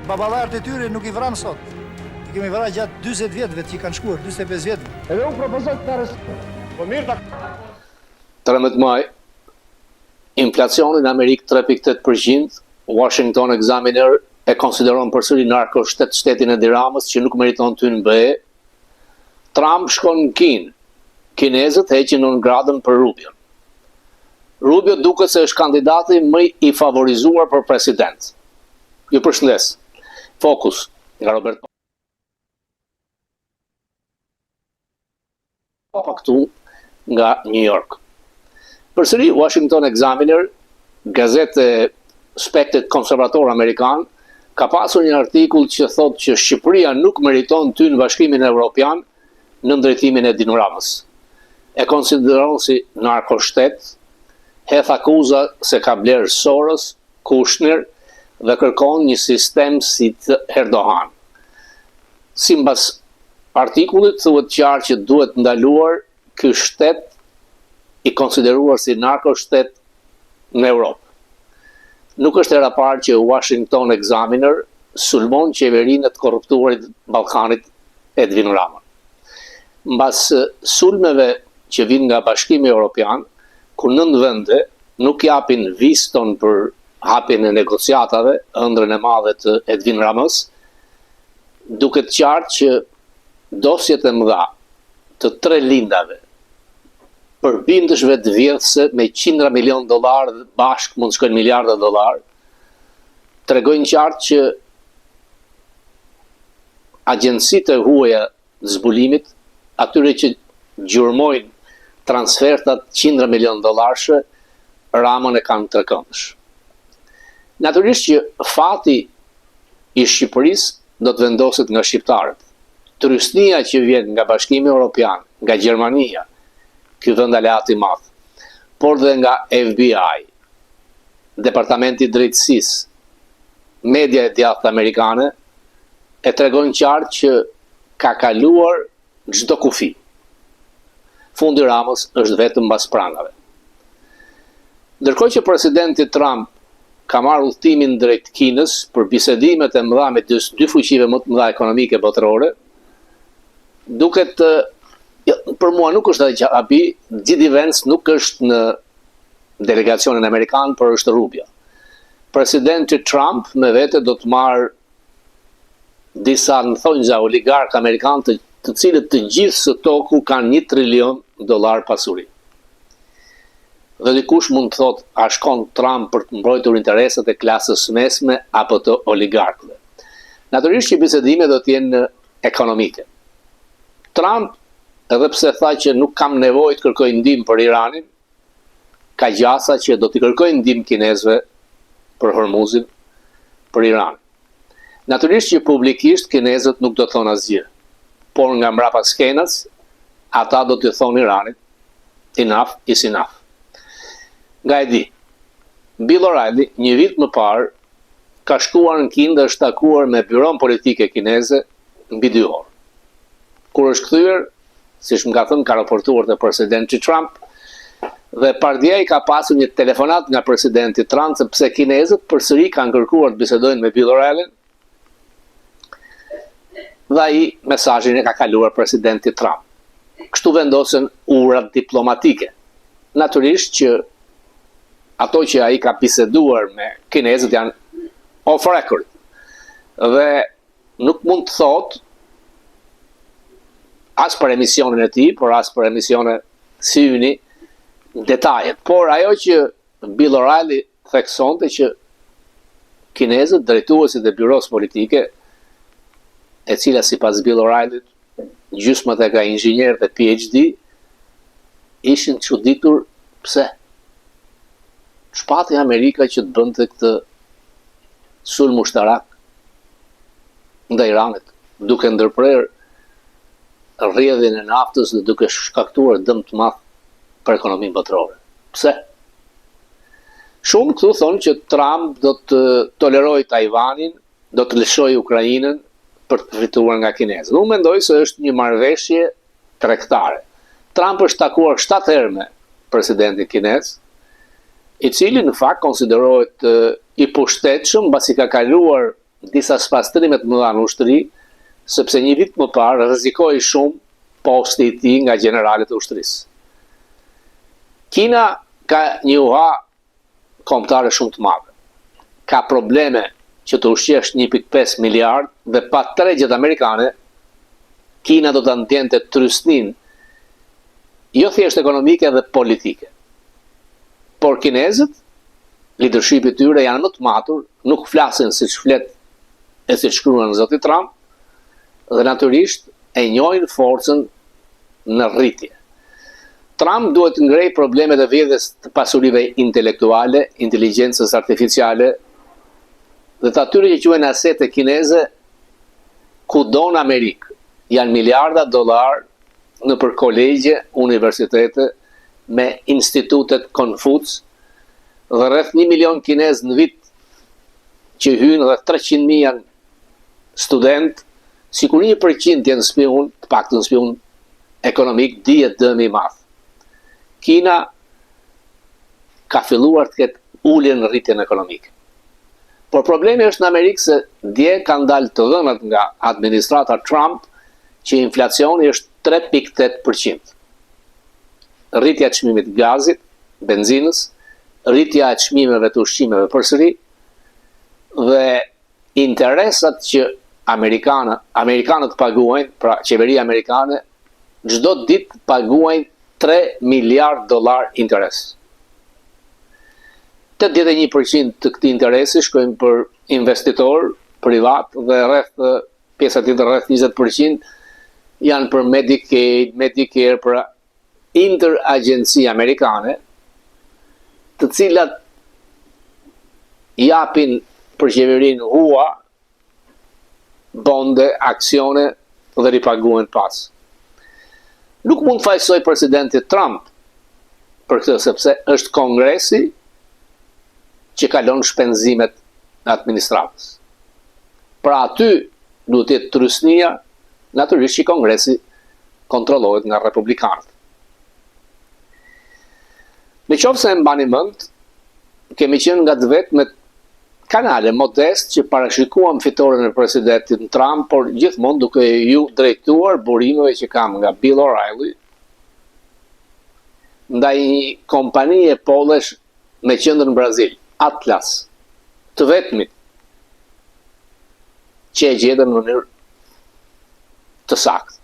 Baballarët e tyre nuk i vranë sot. I kemi vrarë gjatë 40 vjetëve që i kanë shkuar, 45 vjetëve. Edhe unë propozoj të arrestoj. Po mirë ta 13 maj, inflacioni në Amerikë 3.8%, Washington Examiner e konsideron përsëri narkoshtet shtetin e Diramës që nuk meriton të hynë BE. Trump shkon në Kinë. Kinezët heqin në gradën për Rubio. Rubio duket se është kandidati më i favorizuar për president. Ju përshëndes. Fokus nga Robert Papa këtu nga New York. Përsëri Washington Examiner, gazetë spektet konservator amerikan, ka pasur një artikull që thotë që Shqipëria nuk meriton të hyjë në Bashkimin Evropian në drejtimin e Edi Ramës. E konsideron si narkoshtet, hedh akuza se ka blerë Soros, Kushner dhe kërkon një sistem si të Erdogan. Sipas artikullit thuhet qartë që duhet ndaluar ky shtet i konsideruar si narkoshtet në Europë. Nuk është era parë që Washington Examiner sulmon qeverinë të korruptuarit Ballkanit Edwin Rama. Mbas sulmeve që vinë nga Bashkimi Evropian, ku 9 vende nuk japin viston për hapjen e negociatave, ëndrrën e madhe të Edwin Ramës, duket qartë që dosjet e mëdha të 3 lindave përbindëshve të vjedhse me $100 milion dhe bashkë mund të shkojnë miliarda dollar, tregojnë qartë që agjencitë e huaja të zbulimit, atyre që gjurmojnë transfertat $100 milion, Ramën e kanë trekëndësh. Natyrisht që fati i Shqipërisë do të vendoset nga shqiptarët. Turistnia që vjen nga Bashkimi Evropian, nga Gjermania, ky vend aleat i madh, por dhe nga FBI, Departamenti i Drejtësisë, media e djathtë amerikane, e tregojnë qartë që ka kaluar çdo kufi. Fundi Ramës është vetëm mbas prangave. Ndërkohë që presidenti Trump ka marrë udhëtimin drejt Kinës për bisedimet e mëdha me dy fuqive më të mëdha ekonomike botërore, duket për mua nuk është edhe qabi, J.D. Vance nuk është në delegacionin amerikan, por është Rubio. Presidenti Trump me vete do të marrë disa në thonjza oligark amerikan të cilët të gjithë së toku kanë $1 trilion pasuri. Dhe dikush mund të thotë, a shkon Trump për të mbrojtur interesat e klasës mesme apo të oligarkëve. Natyrisht që bisedimet do të jenë ekonomike. Trump, edhe pse tha që nuk kam nevojë të kërkoj ndihmë për Iranin, ka gjasa që do t'i kërkoj ndihmë kinezëve për Hormuzin, për Iran. Natyrisht që publikisht kinezët nuk do të thonë asgjë, por nga mbrapa skenës, ata do t'i thonë Iranit, enough is enough. Nga e di, Bill O'Reilly, një vit më parë, ka shkuar në Kinë dhe është takuar me byron politike kineze mbi 2 orë. Kur është kthyer, siç më ka thënë, ka raportuar te presidenti Trump, dhe pardje i ka pasur një telefonat nga presidenti Trump sepse kinezët përsëri kanë kërkuar të bisedojnë me Bill O'Reilly, dhe ai mesazhin e ka kaluar presidenti Trump. Kështu vendosen urat diplomatike. Natyrisht që ato që ai ka biseduar me kinezët janë off record. Dhe nuk mund të thotë as për emisionin e tij, por as për emisione si Yni, detajet. Por ajo që Bill O'Reilly theksonte që kinezët, drejtuesit e byros politike, e cila sipas Bill O'Reilly, gjysmët e ka inxhinier dhe PhD, ishin çuditur pse çpati Amerika që të bënte këtë sulm ushtarak ndaj Iranit, duke ndërprerë rrjedhjen e naftës dhe duke shkaktuar dëm të madh për ekonominë botërore. Pse? Shumë këtu thonë që Trump do të tolerojë Tajvanin, do të lëshojë Ukrainën për të fituar nga kinezët. Unë mendoj se është një marrëveshje tregtare. Trump është takuar 7 herë me presidentin kinez, i cili në fakt konsiderohet i pushtetshëm mbasi ka kaluar disa spastrimet më dha në ushtri, sepse një vit më parë rrezikoi shumë posti i tij nga generalet e ushtrisë. Kina ka një uha kombëtare shumë të madhe. Ka probleme që të ushqesh 1.5 miliard dhe pa tregjet amerikane, Kina do të ndjente trysnin jo thjesht ekonomike dhe politike. Por kinezët, leadershipi i tyre janë më të matur, nuk flasin siç flet e siç shkruan zoti Trump, dhe natyrisht e njohin forcën në rritje. Trump duhet të ngrej problemet e vjedhjes të pasurive intelektuale, inteligjencës artificiale dhe të atyre që quhen asete kineze kudo në Amerikë. Janë miliarda dollar në për kolegje, universitete, me institutet Konfuc, dhe rreth 1 milion kinez në vit që hynë dhe 300.000 janë student, sikur 1% janë spion, të paktën spion ekonomik, dihet dëmi i madh. Kina ka filluar të ketë ulje në rritjen ekonomike. Por problemi është në Amerikë se dje kanë dalë të dhënat nga administrata Trump që inflacioni është 3.8%. Rritja e çmimit të gazit, benzinës, rritja e çmimeve të ushqimeve përsëri dhe interesat që amerikanët paguajnë, pra qeveria amerikane, çdo ditë paguajnë 3 miliard dollar interes. 81% të këtij interesi shkojnë për investitor privat dhe pjesa tjetër rreth 20% janë për Medicaid, Medicare, për interagjenci amerikane, të cilat japin për qeverinë hua bonde, aksione dhe ripaguhen pas. Nuk mund të fajsoj presidenti Trump për këtë, sepse është kongresi që kalon shpenzimet në administratës. Pra aty duhet të jetë trysnia, natyrisht që kongresi kontrollohet nga republikanët. Në qoftë se mbani mend, kemi qenë nga të vetmet kanale modest që parashikuam fitoren e presidentit Trump, por gjithmonë duke ju drejtuar burimeve që kam nga Bill O'Reilly ndaj një kompanie pollesh me qendër në Brazil, Atlas, të vetmit që e gjetën në mënyrë të saktë.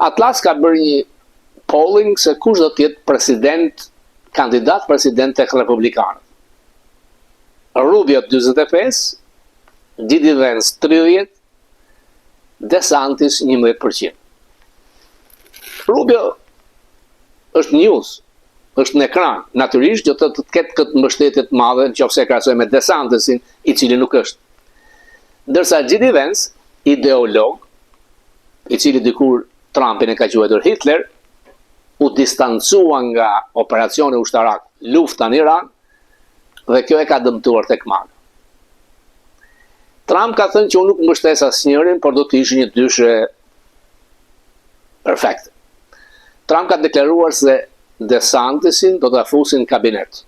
Atlas ka bërë një polling se kush do të jetë kandidat president tek republikanët. Rubio 45, Didi Vance 30, DeSantis 11%. Rubio është news, është në ekran. Natyrisht do të ketë këtë mbështetje të madhe nëse e krahasoj me DeSantisin, i cili nuk është. Ndërsa Didi Vance, ideolog, i cili dikur Trumpin e ka quajtur Hitler, u distancua nga operacioni ushtarak lufta në Iran dhe kjo e ka dëmtuar tek MAGA. Trump ka thënë që unë nuk mbështes asnjërin, por do të ishte një dyshe perfekte. Trump ka deklaruar se DeSantisin do ta fusin në kabinet.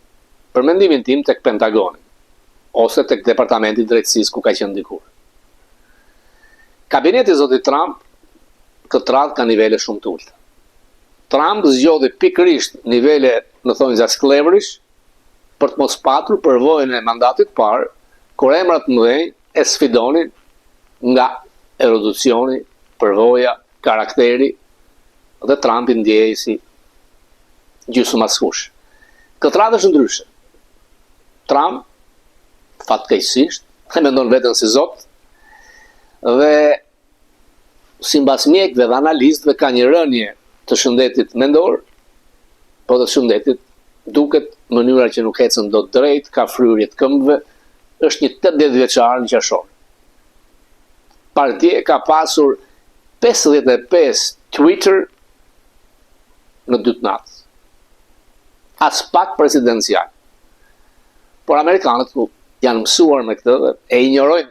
Për mendimin tim tek Pentagoni ose tek Departamenti i Drejtësisë ku ka qenë dikur. Kabineti i zotit Trump këtë radhë ka nivele shumë të ulta. Trump zgjodhi pikërisht nivele, në thonjza sklevrish, për të mos patur përvojën e mandatit parë, kur emrat mëdhenj e sfidonin nga erudiциoni, përvoja, karakteri, dhe Trump i ndjej si gjysmë-askush. Këtë radhë është ndryshe. Trump, fatkeqësisht, e mendon veten si zot, dhe sipas mjekëve dhe analistëve ka një rënje të shëndetit mendor, po të shëndetit duket mënyra që nuk ecën dot drejt, ka fryrje të këmbëve, është një 80 vjeçar në qershor. Partia ka pasur 55 Twitter në 2 natë. As pak presidencial. Por amerikanët janë mësuar me këtë dhe e injorojnë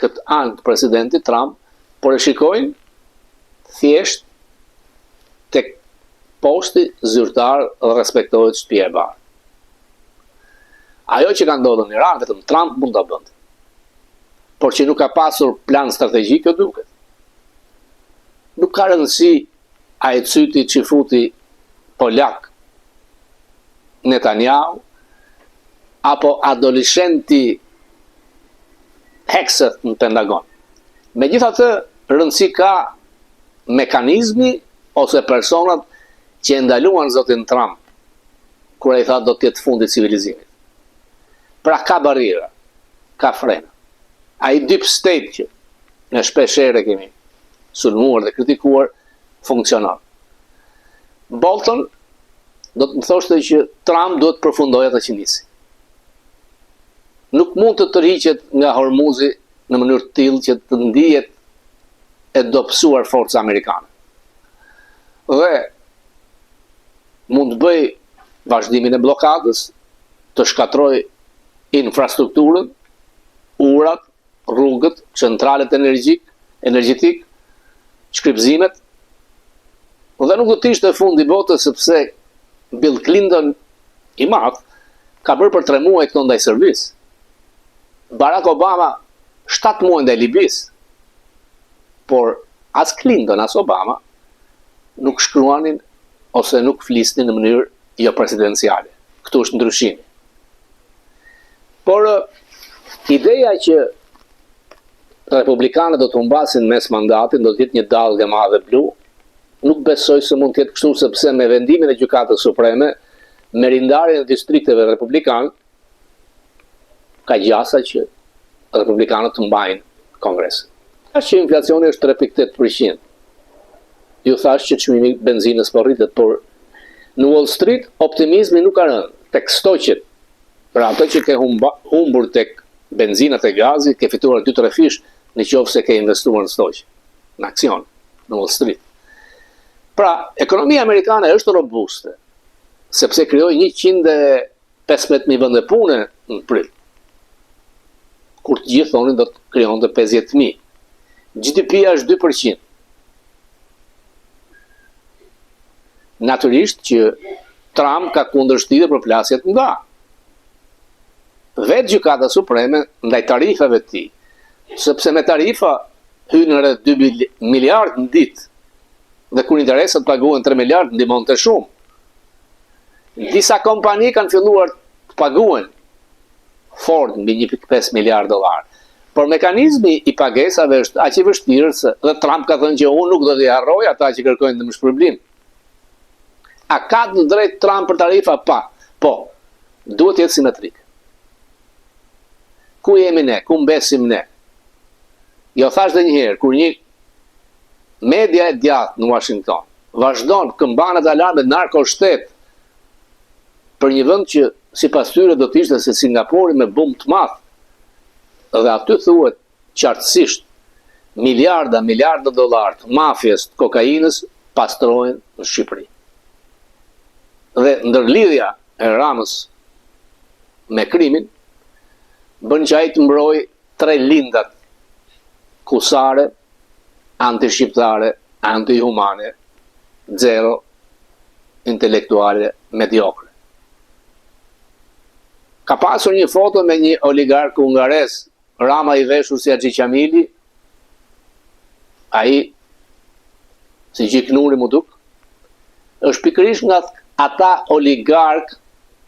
këtë anë të presidentit Trump, por e shikojnë thjesht tek posti zyrtar dhe respektohet shtëpia e bardhë. Ajo që ka ndodhur në Iran, vetëm Trump mund ta bënte. por që nuk ka pasur plan strategjik, kjo duket. Nuk ka rëndësi a e cyti që futi Polak Netanyahu, apo adoleshenti Hegseth në Pentagon. Megjithatë, rëndësi ka mekanizmi ose personat që e ndaluan zotin Trump kur ai tha do të jetë fundi i civilizimit. Pra ka barriera, ka frena. Ai deep state që në shpeshherë kemi sulmuar dhe kritikuar funksionon. Bolton do të më thoshte që Trump duhet të përfundojë atë që nisi. Nuk mund të tërhiqet nga Hormuzi në mënyrë të tillë që të ndihet e dobësuar forca amerikane. Dhe mund të bëj vazhdimin e blokadës, të shkatroj infrastrukturën, urat, rrugët, centralet energjetik, shkripzimet, dhe nuk do të ishte fundi botës sepse Bill Clinton i madh ka bërë për 3 muaj këto ndaj Serbisë. Barack Obama 7 muaj ndaj Libisë. Por as Clinton as Obama nuk shkruanin ose nuk flisnin në mënyrë jo presidenciale. Këtu është ndryshimi. Por ideja që republikanët do të humbasin mes mandatin, do të jetë një dallgë e madhe blu, nuk besoj se mund të jetë kështu, sepse me vendimin e Gjykatës Supreme, me rindarjen e distrikteve republikanë, ka gjasa që republikanët të mbajnë Kongresin. Tash që inflacioni është 3.8%. Ju thash që çmimi i benzinës po rritet, por në Wall Street optimizmi nuk ka rënë. Tek stoqet, pra ato që ke humbur tek benzinat e gazit, ke fituar 2-3 fish nëse ke investuar në stoqe, në aksion, në Wall Street. Pra, ekonomia amerikane është robuste, sepse krijoi 115.000 vende pune në prill. Kur të gjithë thonin do të krijonte 50.000. GDP-ja është 2%. Natyrisht që Trump ka kundërshtitur për plasjet nga. Vetë Gjykata Supreme ndaj tarifave të tij, sepse me tarifa hyn rreth 2 miliardë në ditë, dhe kur interesat paguhen 3 miliardë ndihmonte shumë. Disa kompani kanë filluar të paguhen Ford mbi 1.5 miliardë dollar. Por mekanizmi i pagesave është aq i vështirë se dhe Trump ka thënë që unë nuk do t'i harroj ata që kërkojnë të më shpërblim. A ka të drejtë Trump për tarifa? Pa. Po. Duhet të jetë simetrik. Ku jemi ne? Ku mbesim ne? Jo thash edhe një herë, kur një media e djathtë në Washington vazhdon këmbanat alarme narkoshtet për një vend që sipas tyre do të ishte se Singapuri me bum të madh, dhe aty thuhet qartësisht miliarda dollar të mafjes të kokainës pastrohen në Shqipëri. Dhe ndërlidhja e Ramës me krimin bën që ai të mbrojë 3 lindat kusare, anti-shqiptare, anti-humane, 0 intelektuale mediokre. Ka pasur një foto me një oligark hungares, Rama i veshur si Haxhi Qamili, ai si gjiknuri mu duk, është pikërisht nga ata oligark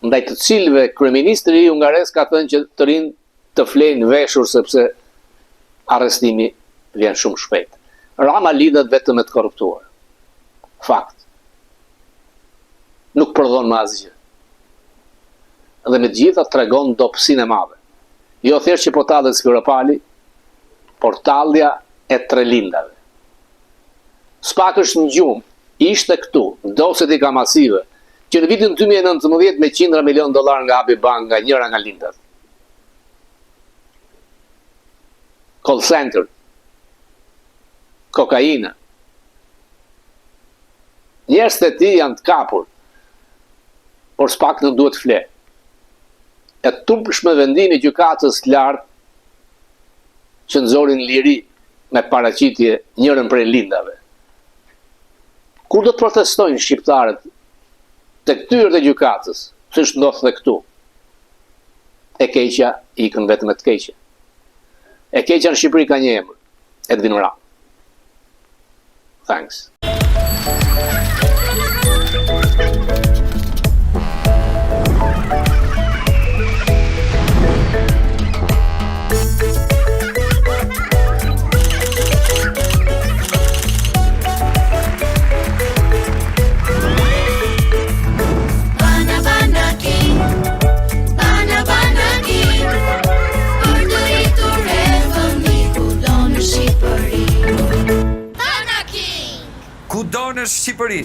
ndaj të cilëve kryeministri i hungares ka thënë që të rinë të flejnë veshur sepse arrestimi vjen shumë shpejt. Rama lidhet vetëm me të korruptuar. Fakt. Nuk përdhon më asgjë. Dhe me gjitha tregon dobësinë e madhe. Jo thjesht që po tallet Spiropali, por tallja e 3 lindave. S'pak është në gjumë, ishte këtu, doset i ka masive, që në vitin 2019 me $100 milion nga Abi Bank nga njëra nga lindat. Call center, kokaina. Njerëzit e tij janë të kapur, por s'pak nuk duhet fle. E turpshme vendimi i gjykatës të lartë që nxorin liri me paraqitje njërën prej lindave. Kur do të protestojnë shqiptarët të këtyrë të gjykatës, që është ndodhë dhe këtu, e keqja ikën vetëm e të keqja. E keqja në Shqipëri ka një emër, Edvin Rama. Thanks. Kudo në Shqipëri.